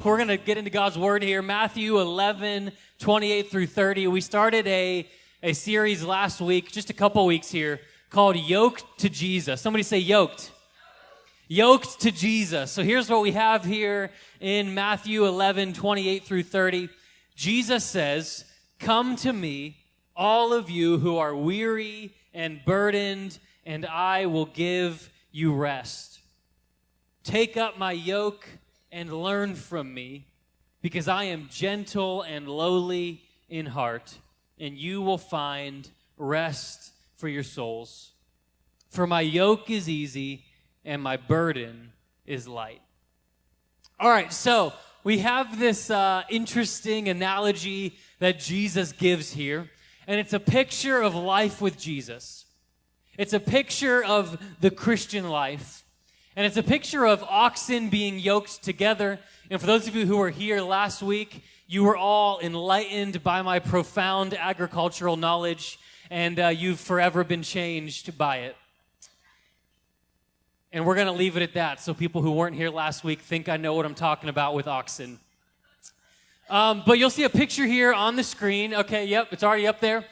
We're going to get into God's word here. Matthew 11, 28 through 30. We started a series last week, just a couple weeks here, called Yoked to Jesus. Somebody say yoked. Yoked to Jesus. So here's what we have here in Matthew 11, 28 through 30. Jesus says, "Come to me, all of you who are weary and burdened, and I will give you rest. Take up my yoke and learn from me, because I am gentle and lowly in heart, and you will find rest for your souls. For my yoke is easy and my burden is light." All right, so we have this interesting analogy that Jesus gives here, and it's a picture of life with Jesus. It's a picture of the Christian life. And it's a picture of oxen being yoked together. And for those of you who were here last week, you were all enlightened by my profound agricultural knowledge, and you've forever been changed by it. And we're going to leave it at that, so people who weren't here last week think I know what I'm talking about with oxen. But you'll see a picture here on the screen. Okay, yep, it's already up there.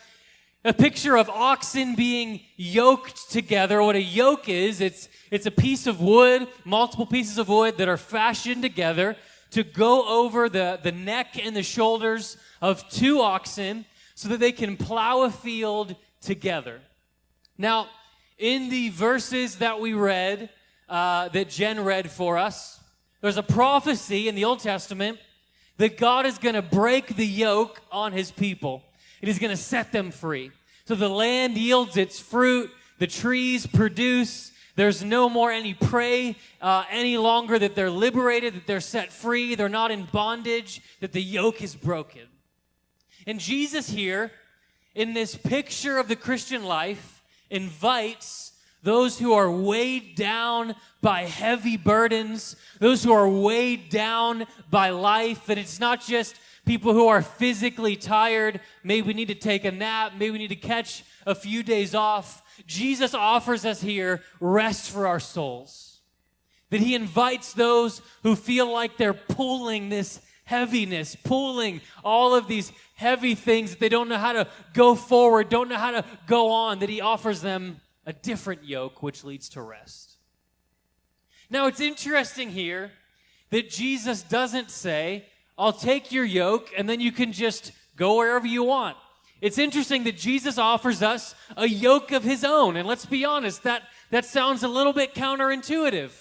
A picture of oxen being yoked together. What a yoke is, it's a piece of wood, multiple pieces of wood that are fashioned together to go over the neck and the shoulders of two oxen so that they can plow a field together. Now, in the verses that we read, that Jen read for us, there's a prophecy in the Old Testament that God is going to break the yoke on his people. It is going to set them free. So the land yields its fruit. The trees produce. There's no more any prey any longer, that they're liberated, that they're set free. They're not in bondage, that the yoke is broken. And Jesus here, in this picture of the Christian life, invites those who are weighed down by heavy burdens, those who are weighed down by life, that it's not just people who are physically tired, maybe we need to take a nap, maybe we need to catch a few days off. Jesus offers us here rest for our souls. That he invites those who feel like they're pulling this heaviness, pulling all of these heavy things that they don't know how to go forward, don't know how to go on, that he offers them a different yoke which leads to rest. Now it's interesting here that Jesus doesn't say, "I'll take your yoke and then you can just go wherever you want." It's interesting that Jesus offers us a yoke of his own. And let's be honest, that sounds a little bit counterintuitive.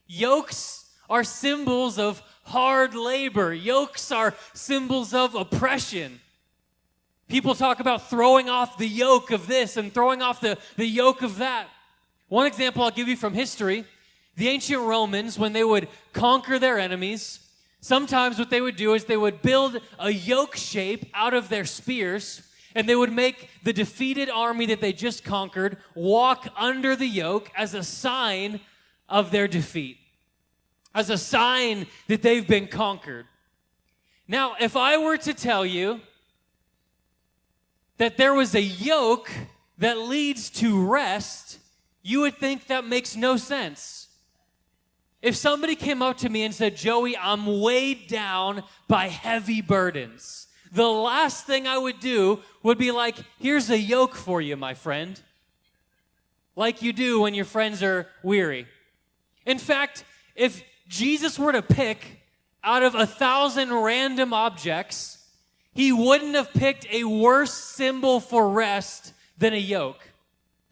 Yokes are symbols of hard labor. Yokes are symbols of oppression. People talk about throwing off the yoke of this and throwing off the yoke of that. One example I'll give you from history, the ancient Romans, when they would conquer their enemies, sometimes what they would do is they would build a yoke shape out of their spears, and they would make the defeated army that they just conquered walk under the yoke as a sign of their defeat, as a sign that they've been conquered. Now, if I were to tell you that there was a yoke that leads to rest, you would think that makes no sense. If somebody came up to me and said, "Joey, I'm weighed down by heavy burdens," the last thing I would do would be like, "Here's a yoke for you, my friend." Like you do when your friends are weary. In fact, if Jesus were to pick out of 1,000 random objects, he wouldn't have picked a worse symbol for rest than a yoke.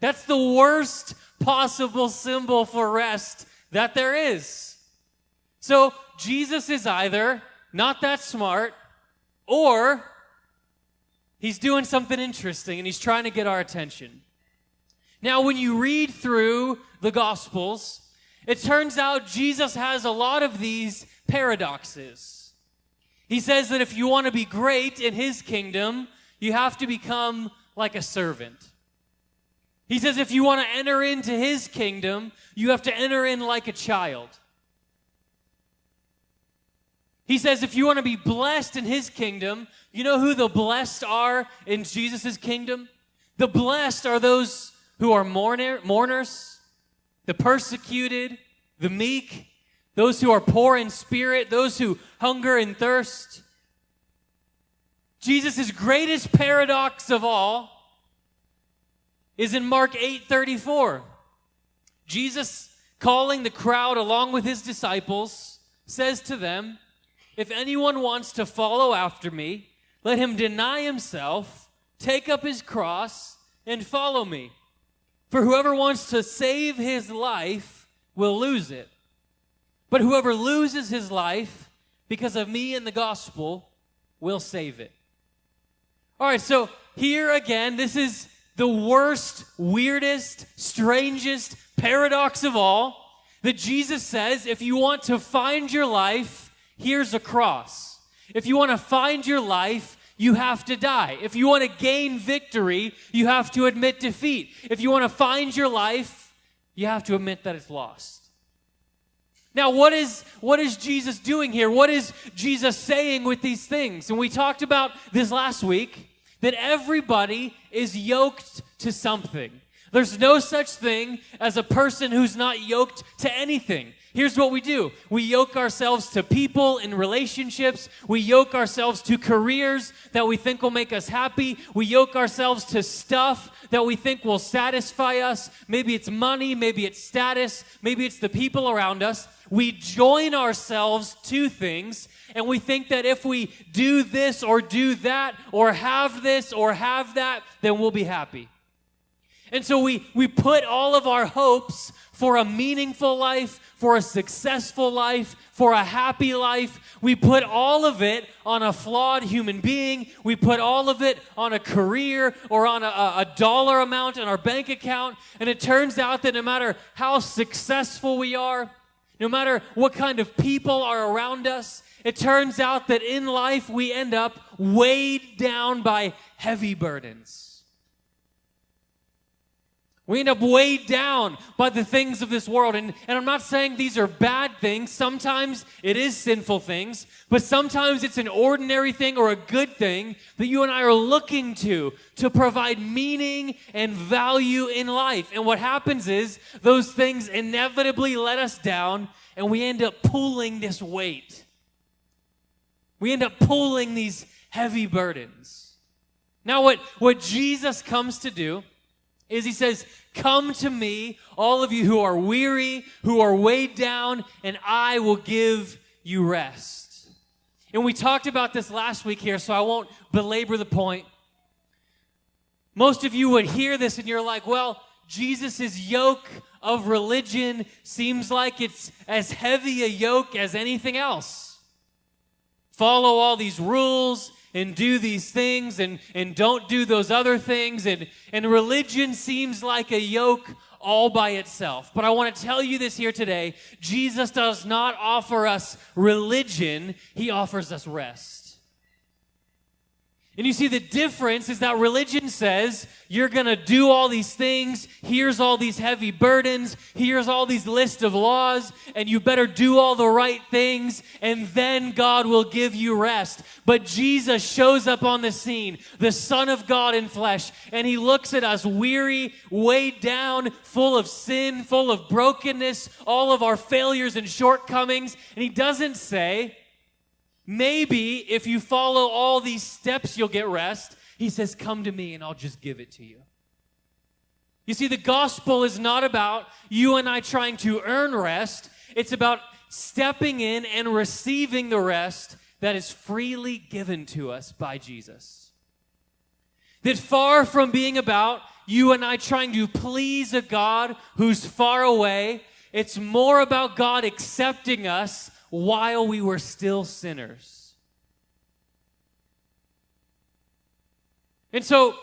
That's the worst possible symbol for rest that there is. So Jesus is either not that smart, or he's doing something interesting and he's trying to get our attention. Now, when you read through the Gospels, it turns out Jesus has a lot of these paradoxes. He says that if you want to be great in his kingdom, you have to become like a servant. He says if you want to enter into his kingdom, you have to enter in like a child. He says if you want to be blessed in his kingdom, you know who the blessed are in Jesus' kingdom? The blessed are those who are mourners, the persecuted, the meek, those who are poor in spirit, those who hunger and thirst. Jesus' greatest paradox of all is in Mark 8:34. Jesus, calling the crowd along with his disciples, says to them, "If anyone wants to follow after me, let him deny himself, take up his cross, and follow me. For whoever wants to save his life will lose it. But whoever loses his life because of me and the gospel will save it." All right, so here again, this is the worst, weirdest, strangest paradox of all, that Jesus says, if you want to find your life, here's a cross. If you want to find your life, you have to die. If you want to gain victory, you have to admit defeat. If you want to find your life, you have to admit that it's lost. Now, what is Jesus doing here? What is Jesus saying with these things? And we talked about this last week, that everybody is yoked to something. There's no such thing as a person who's not yoked to anything. Here's what we do. We yoke ourselves to people in relationships. We yoke ourselves to careers that we think will make us happy. We yoke ourselves to stuff that we think will satisfy us. Maybe it's money, maybe it's status, maybe it's the people around us. We join ourselves to things, and we think that if we do this or do that or have this or have that, then we'll be happy. And so we put all of our hopes for a meaningful life, for a successful life, for a happy life. We put all of it on a flawed human being. We put all of it on a career or on a dollar amount in our bank account. And it turns out that no matter how successful we are, no matter what kind of people are around us, it turns out that in life we end up weighed down by heavy burdens. We end up weighed down by the things of this world. And I'm not saying these are bad things. Sometimes it is sinful things, but sometimes it's an ordinary thing or a good thing that you and I are looking to provide meaning and value in life. And what happens is those things inevitably let us down, and we end up pulling this weight. We end up pulling these heavy burdens. Now, what Jesus comes to do is he says, "Come to me, all of you who are weary, who are weighed down, and I will give you rest." And we talked about this last week here, so I won't belabor the point. Most of you would hear this and you're like, well, Jesus' yoke of religion seems like it's as heavy a yoke as anything else. Follow all these rules and do these things and don't do those other things. And religion seems like a yoke all by itself. But I want to tell you this here today. Jesus does not offer us religion. He offers us rest. And you see, the difference is that religion says, you're going to do all these things, here's all these heavy burdens, here's all these lists of laws, and you better do all the right things, and then God will give you rest. But Jesus shows up on the scene, the Son of God in flesh, and he looks at us weary, weighed down, full of sin, full of brokenness, all of our failures and shortcomings, and he doesn't say, maybe if you follow all these steps, you'll get rest. He says, come to me and I'll just give it to you. You see, the gospel is not about you and I trying to earn rest. It's about stepping in and receiving the rest that is freely given to us by Jesus. That far from being about you and I trying to please a God who's far away, it's more about God accepting us while we were still sinners. And so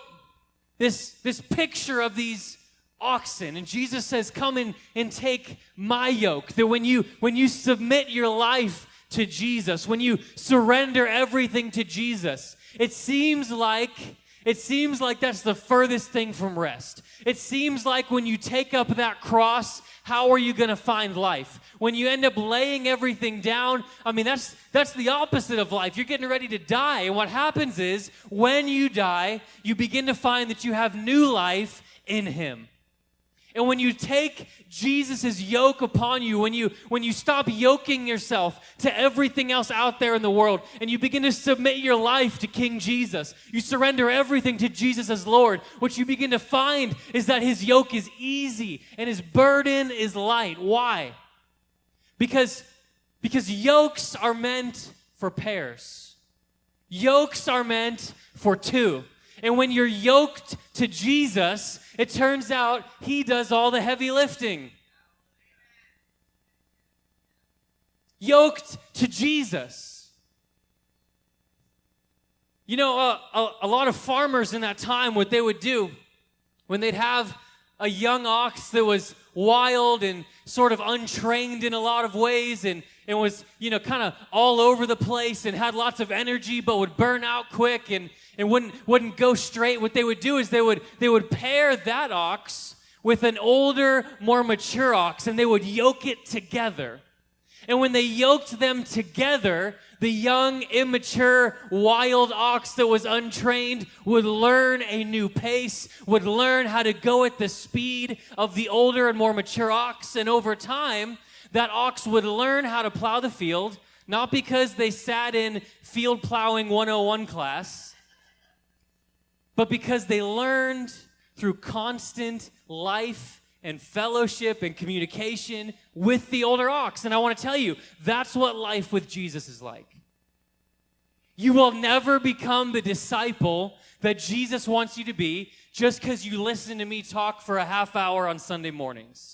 this picture of these oxen, and Jesus says, come and take my yoke. That when you submit your life to Jesus, when you surrender everything to Jesus, it seems like that's the furthest thing from rest. It seems like when you take up that cross, how are you going to find life? When you end up laying everything down, I mean, that's the opposite of life. You're getting ready to die. And what happens is, when you die, you begin to find that you have new life in him. And when you take Jesus' yoke upon you, when you stop yoking yourself to everything else out there in the world, and you begin to submit your life to King Jesus, you surrender everything to Jesus as Lord, what you begin to find is that his yoke is easy and his burden is light. Why? Because yokes are meant for pairs. Yokes are meant for two. And when you're yoked to Jesus, it turns out he does all the heavy lifting. Yoked to Jesus. You know, a lot of farmers in that time, what they would do when they'd have a young ox that was wild and sort of untrained in a lot of ways and was, kind of all over the place and had lots of energy but would burn out quick and wouldn't go straight. What they would do is they would pair that ox with an older, more mature ox, and they would yoke it together. And when they yoked them together, the young, immature, wild ox that was untrained would learn a new pace, would learn how to go at the speed of the older and more mature ox. And over time, that ox would learn how to plow the field, not because they sat in field plowing 101 class, but because they learned through constant life and fellowship and communication with the older ox. And I want to tell you, that's what life with Jesus is like. You will never become the disciple that Jesus wants you to be just because you listen to me talk for a half hour on Sunday mornings.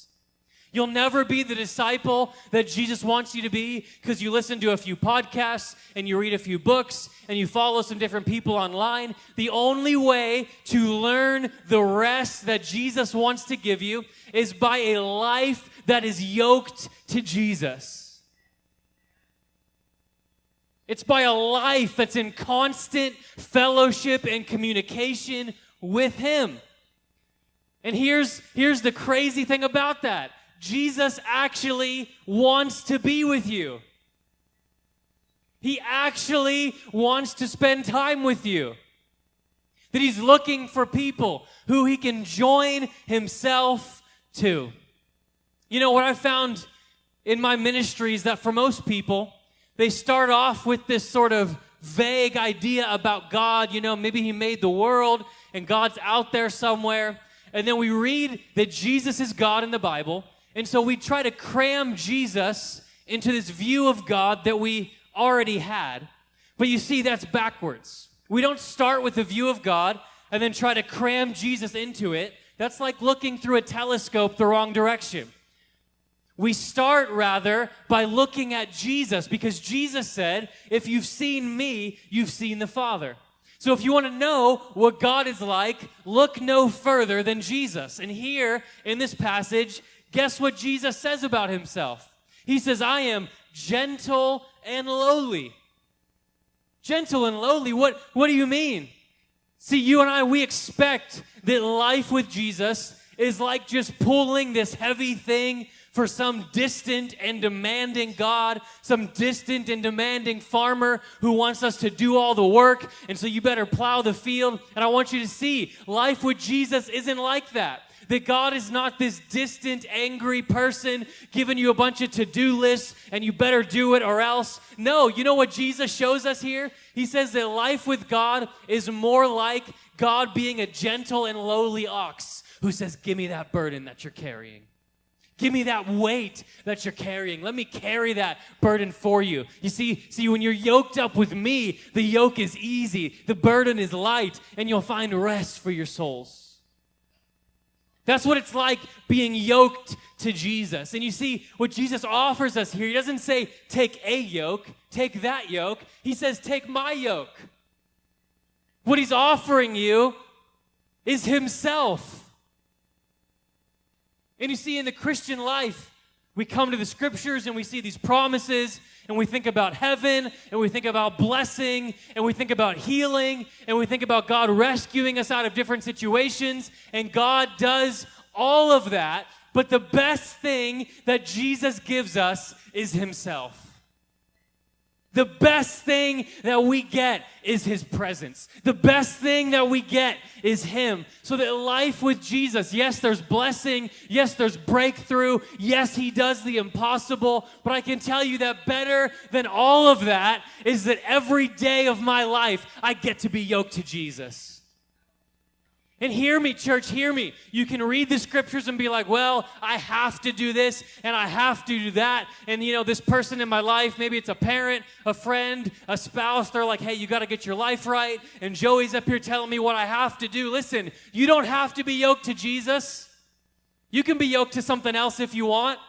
You'll never be the disciple that Jesus wants you to be because you listen to a few podcasts and you read a few books and you follow some different people online. The only way to learn the rest that Jesus wants to give you is by a life that is yoked to Jesus. It's by a life that's in constant fellowship and communication with him. And here's the crazy thing about that. Jesus actually wants to be with you. He actually wants to spend time with you. That he's looking for people who he can join himself to. You know, what I found in my ministry is that for most people, they start off with this sort of vague idea about God. You know, maybe he made the world and God's out there somewhere. And then we read that Jesus is God in the Bible. And so we try to cram Jesus into this view of God that we already had. But you see, that's backwards. We don't start with a view of God and then try to cram Jesus into it. That's like looking through a telescope the wrong direction. We start, rather, by looking at Jesus, because Jesus said, if you've seen me, you've seen the Father. So if you want to know what God is like, look no further than Jesus. And here, in this passage, guess what Jesus says about himself? He says, I am gentle and lowly. Gentle and lowly, what do you mean? See, you and I, we expect that life with Jesus is like just pulling this heavy thing for some distant and demanding God, some distant and demanding farmer who wants us to do all the work, and so you better plow the field. And I want you to see, life with Jesus isn't like that. That God is not this distant, angry person giving you a bunch of to-do lists and you better do it or else. No, you know what Jesus shows us here? He says that life with God is more like God being a gentle and lowly ox who says, give me that burden that you're carrying. Give me that weight that you're carrying. Let me carry that burden for you. You see, when you're yoked up with me, the yoke is easy, the burden is light, and you'll find rest for your souls. That's what it's like being yoked to Jesus. And you see, what Jesus offers us here, he doesn't say, take a yoke, take that yoke. He says, take my yoke. What he's offering you is himself. And you see, in the Christian life, we come to the scriptures and we see these promises and we think about heaven and we think about blessing and we think about healing and we think about God rescuing us out of different situations, and God does all of that. But the best thing that Jesus gives us is himself. The best thing that we get is his presence. The best thing that we get is him. So that life with Jesus, yes, there's blessing. Yes, there's breakthrough. Yes, he does the impossible. But I can tell you that better than all of that is that every day of my life, I get to be yoked to Jesus. And hear me, church, hear me. You can read the scriptures and be like, well, I have to do this and I have to do that. And, this person in my life, maybe it's a parent, a friend, a spouse. They're like, hey, you got to get your life right. And Joey's up here telling me what I have to do. Listen, you don't have to be yoked to Jesus. You can be yoked to something else if you want.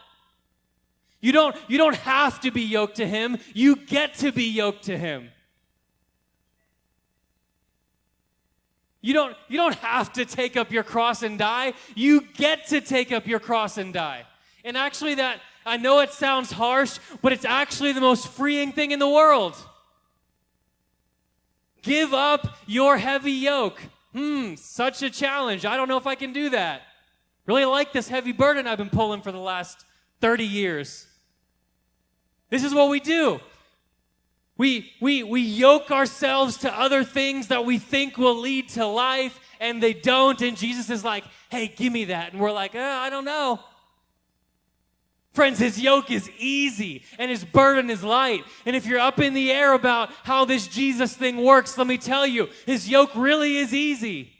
You don't have to be yoked to him. You get to be yoked to him. You don't have to take up your cross and die. You get to take up your cross and die. And actually I know it sounds harsh, but it's actually the most freeing thing in the world. Give up your heavy yoke. Such a challenge. I don't know if I can do that. Really like this heavy burden I've been pulling for the last 30 years. This is what we do. We yoke ourselves to other things that we think will lead to life, and they don't. And Jesus is like, hey, give me that. And we're like, I don't know. Friends, his yoke is easy, and his burden is light. And if you're up in the air about how this Jesus thing works, let me tell you, his yoke really is easy.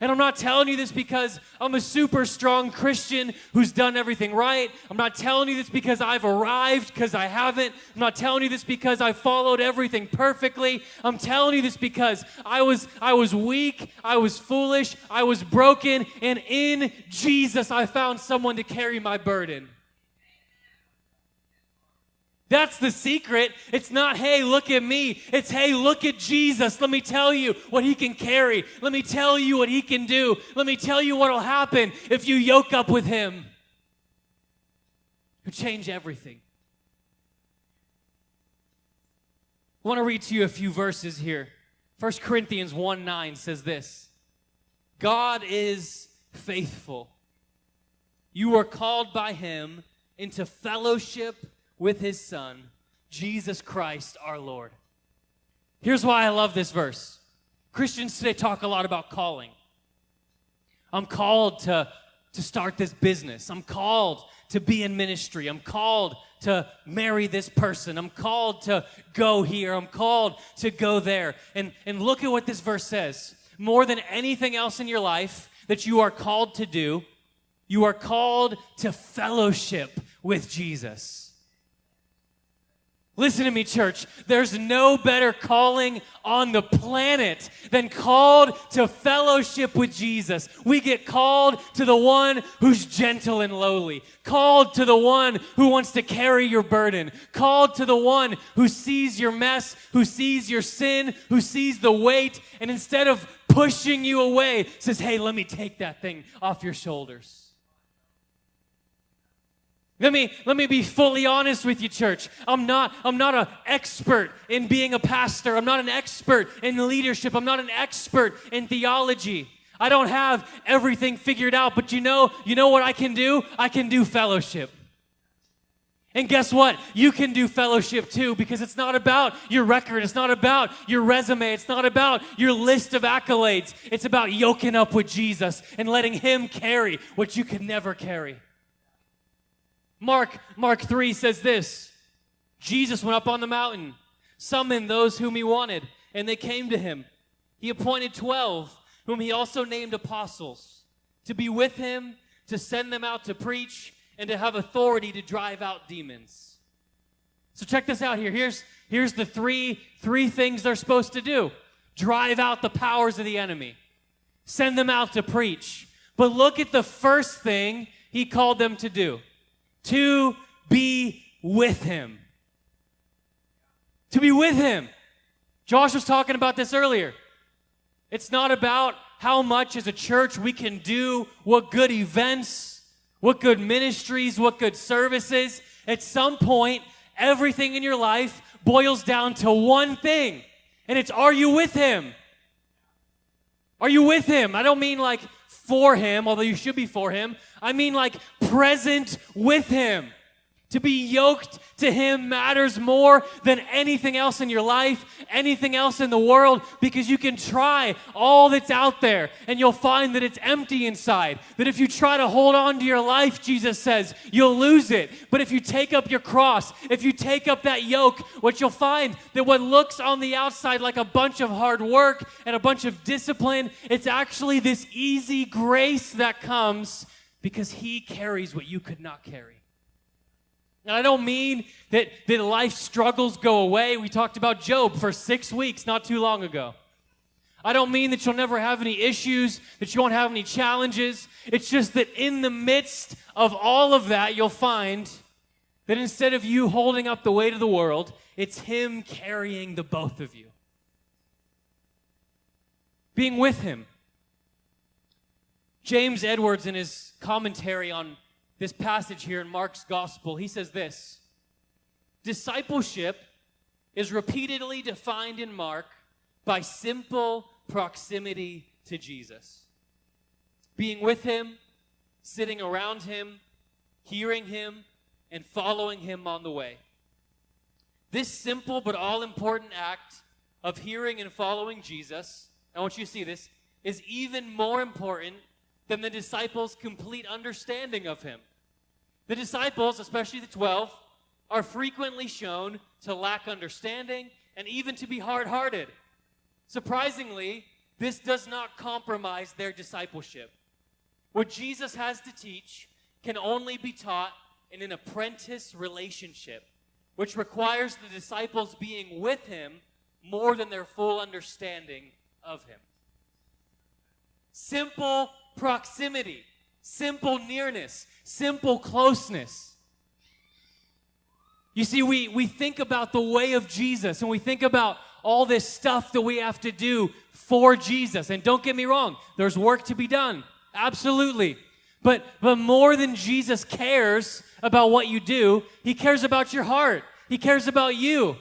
And I'm not telling you this because I'm a super strong Christian who's done everything right. I'm not telling you this because I've arrived, because I haven't. I'm not telling you this because I followed everything perfectly. I'm telling you this because I was weak, I was foolish, I was broken, and in Jesus I found someone to carry my burden. That's the secret. It's not, hey, look at me. It's, hey, look at Jesus. Let me tell you what he can carry. Let me tell you what he can do. Let me tell you what will happen if you yoke up with him. He'll change everything. I want to read to you a few verses here. 1 Corinthians 1:9 says this. God is faithful. You are called by him into fellowship with his Son, Jesus Christ our Lord. Here's why I love this verse. Christians today talk a lot about calling. I'm called to start this business. I'm called to be in ministry. I'm called to marry this person. I'm called to go here. I'm called to go there. And look at what this verse says. More than anything else in your life that you are called to do, you are called to fellowship with Jesus. Listen to me, church. There's no better calling on the planet than called to fellowship with Jesus. We get called to the one who's gentle and lowly, called to the one who wants to carry your burden, called to the one who sees your mess, who sees your sin, who sees the weight, and instead of pushing you away, says, hey, let me take that thing off your shoulders. Let me be fully honest with you, church. I'm not an expert in being a pastor. I'm not an expert in leadership. I'm not an expert in theology. I don't have everything figured out, but you know what I can do? I can do fellowship. And guess what? You can do fellowship too, because it's not about your record. It's not about your resume. It's not about your list of accolades. It's about yoking up with Jesus and letting him carry what you could never carry. Mark 3 says this. Jesus went up on the mountain, summoned those whom he wanted, and they came to him. He appointed 12, whom he also named apostles, to be with him, to send them out to preach, and to have authority to drive out demons. So check this out here. Here's the three things they're supposed to do. Drive out the powers of the enemy. Send them out to preach. But look at the first thing he called them to do. To be with him. To be with him. Josh was talking about this earlier. It's not about how much as a church we can do, what good events, what good ministries, what good services. At some point, everything in your life boils down to one thing, and it's, are you with him? Are you with him? I don't mean like for him, although you should be for him. I mean like present with him. To be yoked to him matters more than anything else in your life, anything else in the world, because you can try all that's out there and you'll find that it's empty inside. That if you try to hold on to your life, Jesus says, you'll lose it. But if you take up your cross, if you take up that yoke, what you'll find that what looks on the outside like a bunch of hard work and a bunch of discipline, it's actually this easy grace that comes because he carries what you could not carry. And I don't mean that life struggles go away. We talked about Job for 6 weeks not too long ago. I don't mean that you'll never have any issues, that you won't have any challenges. It's just that in the midst of all of that, you'll find that instead of you holding up the weight of the world, it's him carrying the both of you. Being with him. James Edwards, in his commentary on this passage here in Mark's gospel, he says this: discipleship is repeatedly defined in Mark by simple proximity to Jesus. Being with him, sitting around him, hearing him, and following him on the way. This simple but all-important act of hearing and following Jesus, I want you to see this, is even more important than the disciples' complete understanding of him. The disciples, especially the 12, are frequently shown to lack understanding and even to be hard-hearted. Surprisingly, this does not compromise their discipleship. What Jesus has to teach can only be taught in an apprentice relationship, which requires the disciples being with him more than their full understanding of him. Simple proximity, simple nearness, simple closeness. You see, we think about the way of Jesus, and we think about all this stuff that we have to do for Jesus. And don't get me wrong, there's work to be done. Absolutely. But more than Jesus cares about what you do, he cares about your heart. He cares about you.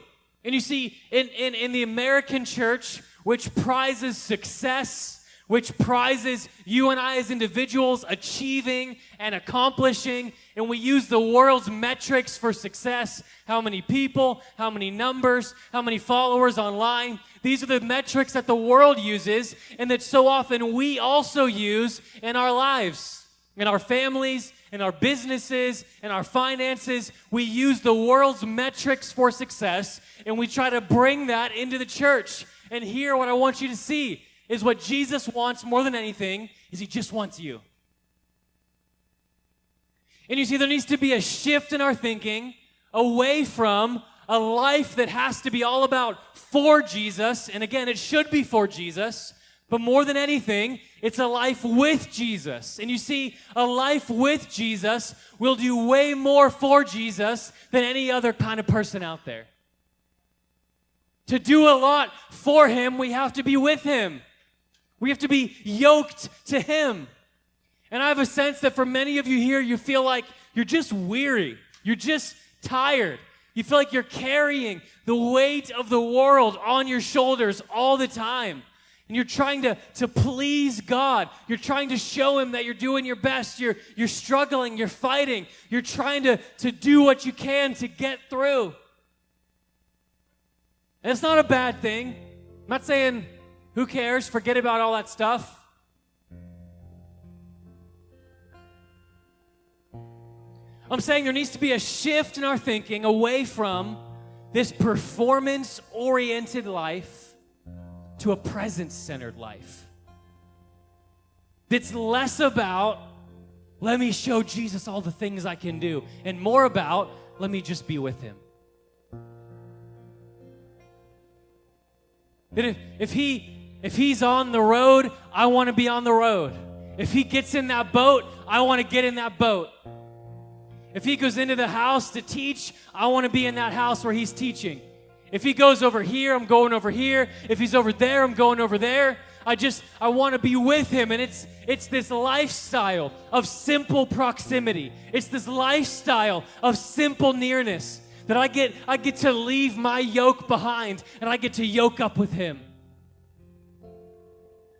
And you see, in the American church, which prizes success, which prizes you and I as individuals achieving and accomplishing, and we use the world's metrics for success, how many people, how many numbers, how many followers online. These are the metrics that the world uses and that so often we also use in our lives, in our families, in our businesses, in our finances. We use the world's metrics for success, and we try to bring that into the church. And here, what I want you to see is what Jesus wants more than anything is he just wants you. And you see, there needs to be a shift in our thinking away from a life that has to be all about for Jesus. And again, it should be for Jesus. But more than anything, it's a life with Jesus. And you see, a life with Jesus will do way more for Jesus than any other kind of person out there. To do a lot for him, we have to be with him. We have to be yoked to him. And I have a sense that for many of you here, you feel like you're just weary. You're just tired. You feel like you're carrying the weight of the world on your shoulders all the time. And you're trying to please God. You're trying to show him that you're doing your best. You're struggling. You're fighting. You're trying to do what you can to get through. And it's not a bad thing. I'm not saying, who cares? Forget about all that stuff. I'm saying there needs to be a shift in our thinking away from this performance-oriented life to a presence-centered life. That's less about, let me show Jesus all the things I can do, and more about, let me just be with him. That if he's on the road, I want to be on the road. If he gets in that boat, I want to get in that boat. If he goes into the house to teach, I want to be in that house where he's teaching. If he goes over here, I'm going over here. If he's over there, I'm going over there. I want to be with him. And it's this lifestyle of simple proximity. It's this lifestyle of simple nearness that I get to leave my yoke behind and I get to yoke up with him.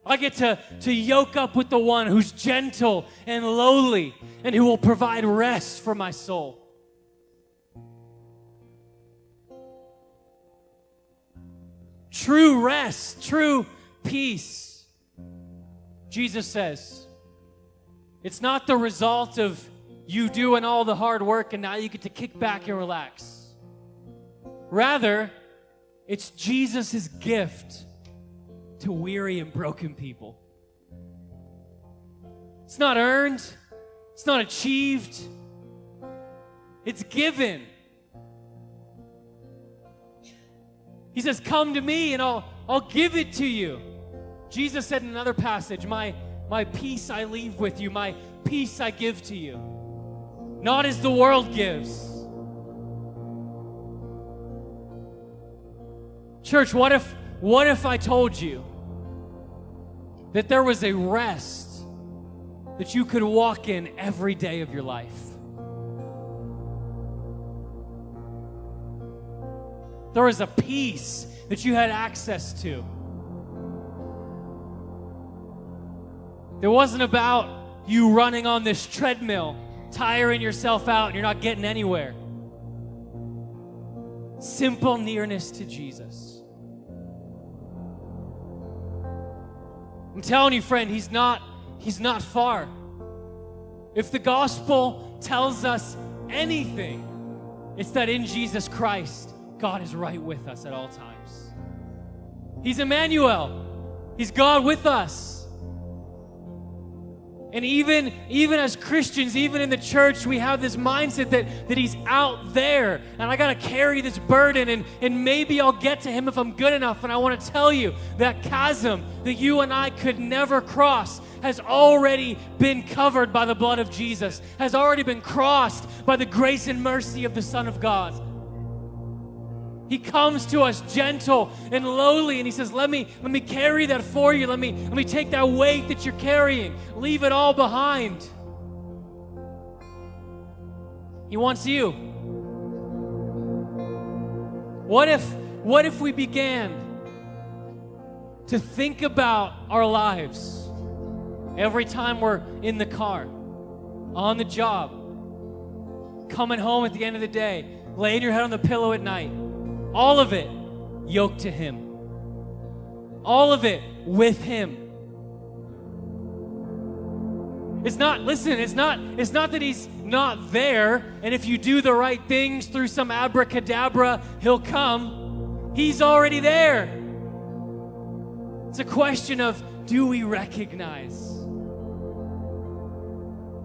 I get to yoke up with the one who's gentle and lowly and who will provide rest for my soul. true rest, true peace. Jesus says, it's not the result of you doing all the hard work and now you get to kick back and relax. Rather, it's Jesus' gift to weary and broken people. It's not earned. It's not achieved. It's given. He says, come to me and I'll give it to you. Jesus said in another passage, my peace I leave with you, my peace I give to you. Not as the world gives. Church, what if I told you that there was a rest that you could walk in every day of your life? There was a peace that you had access to. It wasn't about you running on this treadmill, tiring yourself out, and you're not getting anywhere. Simple nearness to Jesus. I'm telling you, friend, he's not far. If the gospel tells us anything, it's that in Jesus Christ, God is right with us at all times. He's Emmanuel. He's God with us. And even as Christians, even in the church, we have this mindset that he's out there and I gotta carry this burden and maybe I'll get to him if I'm good enough. And I want to tell you that chasm that you and I could never cross has already been covered by the blood of Jesus, has already been crossed by the grace and mercy of the Son of God. He comes to us gentle and lowly, and he says, let me carry that for you. Let me take that weight that you're carrying. Leave it all behind. He wants you. What if we began to think about our lives every time we're in the car, on the job, coming home at the end of the day, laying your head on the pillow at night, all of it yoked to him. All of it with him. It's not that he's not there, and if you do the right things through some abracadabra, he'll come. He's already there. It's a question of, do we recognize?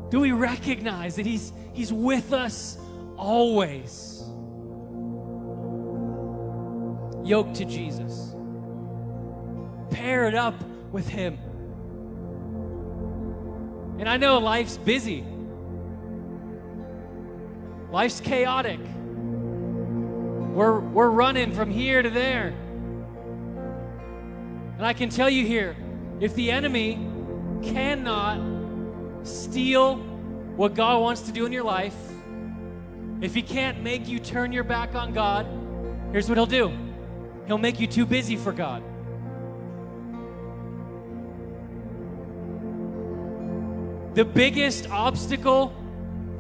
Do we recognize that he's with us always? Yoked to Jesus. Paired up with him. And I know life's busy. Life's chaotic. We're running from here to there. And I can tell you here, if the enemy cannot steal what God wants to do in your life, if he can't make you turn your back on God, here's what he'll do. He'll make you too busy for God. The biggest obstacle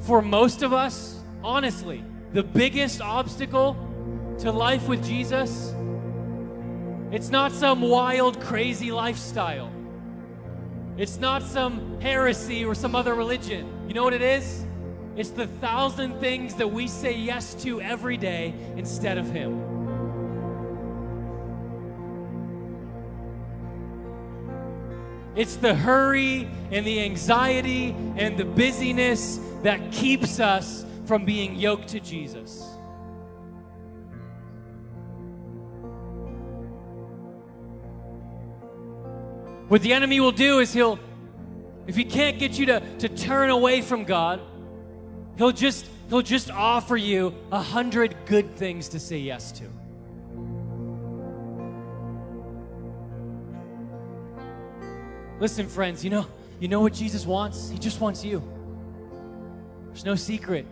for most of us, honestly, the biggest obstacle to life with Jesus, it's not some wild, crazy lifestyle. It's not some heresy or some other religion. You know what it is? It's the 1,000 things that we say yes to every day instead of him. It's the hurry and the anxiety and the busyness that keeps us from being yoked to Jesus. What the enemy will do is if he can't get you to turn away from God, he'll just offer you 100 good things to say yes to. Listen, friends, you know what Jesus wants? He just wants you. There's no secret,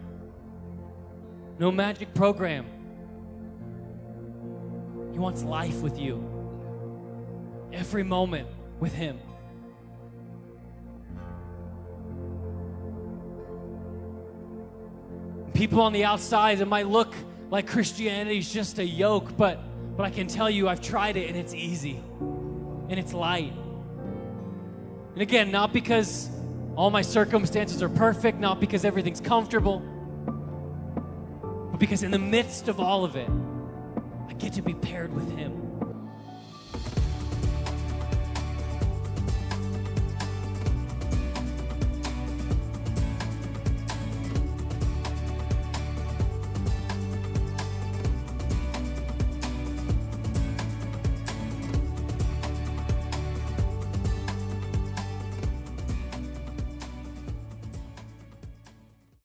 no magic program. He wants life with you. Every moment with him. People on the outside, it might look like Christianity is just a yoke, but But I can tell you I've tried it and it's easy and it's light. And again, not because all my circumstances are perfect, not because everything's comfortable, but because in the midst of all of it, I get to be paired with him.